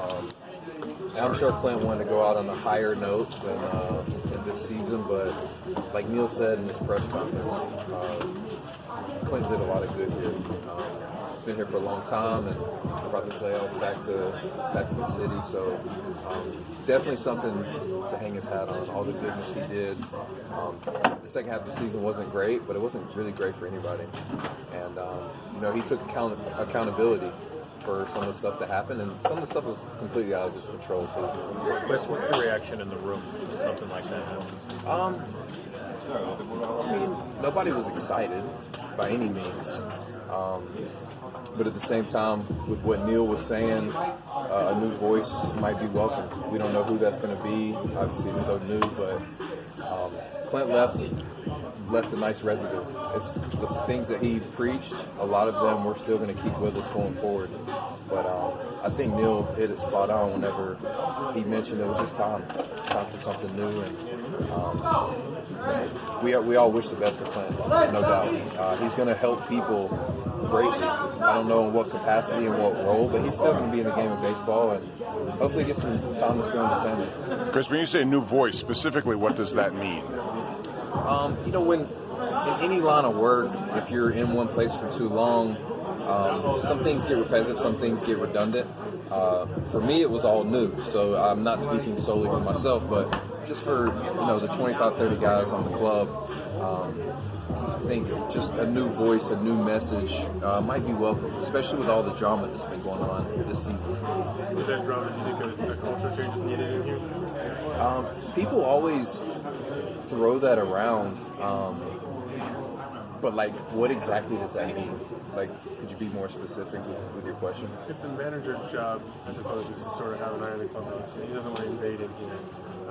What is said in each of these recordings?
And I'm sure Clint wanted to go out on a higher note than in this season, but like Neil said in his press conference, Clint did a lot of good here. He's been here for a long time and brought the playoffs back to the city. So definitely something to hang his hat on. All the goodness he did. The second half of the season wasn't great, but it wasn't really great for anybody. And he took accountability for some of the stuff that happened, and some of the stuff was completely out of his control too. What's the reaction in the room when something like that happens? I mean, nobody was excited by any means. But at the same time, with what Neil was saying, a new voice might be welcomed. We don't know who that's going to be. Obviously, it's so new, but Clint left a nice residue. It's the things that he preached, a lot of them we're still going to keep with us going forward. But I think Neil hit it spot on whenever he mentioned it was just time for something new. And we all wish the best for Clint, no doubt. He's going to help people greatly. I don't know in what capacity and what role, but he's still going to be in the game of baseball and hopefully get some time to spend with his family. Chris, when you say new voice, specifically, what does that mean? When in any line of work, if you're in one place for too long, some things get repetitive, some things get redundant. For me, it was all new, so I'm not speaking solely for myself, but just for the 25, 30 guys on the club. I think just a new voice, a new message might be welcome, especially with all the drama that's been going on this season. With that drama, do you think a culture change is needed in here? People always throw that around, but what exactly does that mean? Could you be more specific with your question? If the manager's job, I suppose, is to sort of have an eye on the clubhouse, he doesn't want to invade in here.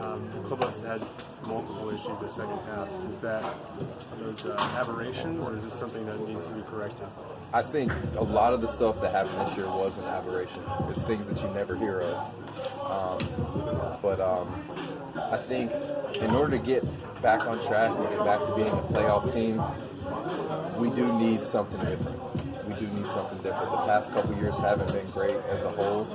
The clubhouse has had multiple issues the second half. Is that those aberrations, or is it something that needs to be corrected? I think a lot of the stuff that happened this year was an aberration. It's things that you never hear of. But I think in order to get back on track and get back to being a playoff team, we do need something different. The past couple years haven't been great as a whole.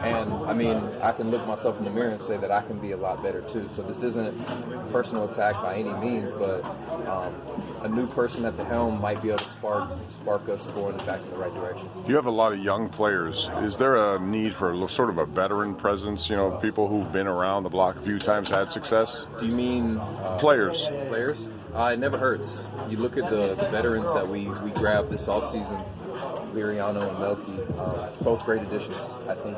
And I mean, I can look myself in the mirror and say that I can be a lot better too. So this isn't a personal attack by any means, but a new person at the helm might be able to spark us going back in the right direction. You have a lot of young players. Is there a need for sort of a veteran presence? People who've been around the block a few times, had success? Do you mean players? Players? It never hurts. You look at the veterans that we grabbed this offseason, Liriano and Melky, both great additions. I think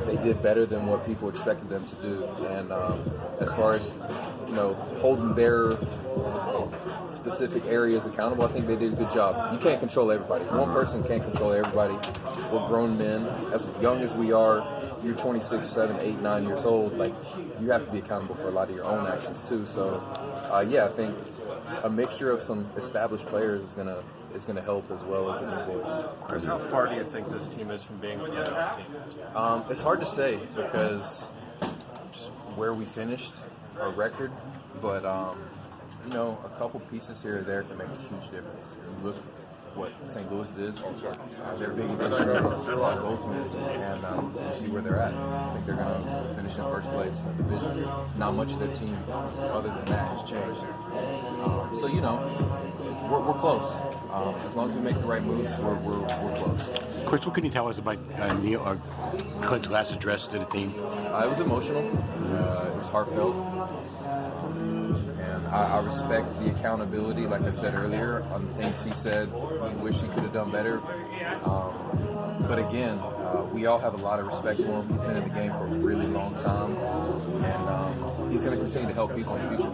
they did better than what people expected them to do. And as far as holding their specific areas accountable, I think they did a good job. You can't control everybody. One person can't control everybody. We're grown men. As young as we are, you're 26, 7, 8, 9 years old. You have to be accountable for a lot of your own actions too. So, I think a mixture of some established players is gonna help as well as a new voice. Chris, how far do you think this team is from being a playoff team? It's hard to say because just where we finished, our record, but a couple pieces here or there can make a huge difference. You look what St. Louis did. Their big addition was Goldsmith, and you see where they're at. I think they're going to finish in first place in the division. Not much of their team, other than that, has changed. So we're close. As long as we make the right moves, we're close. Chris, what can you tell us about Clint's last address to the team? It was emotional. It was heartfelt. I respect the accountability, like I said earlier, on the things he said he wished he could have done better. But again, we all have a lot of respect for him. He's been in the game for a really long time, and he's going to continue to help people in the future.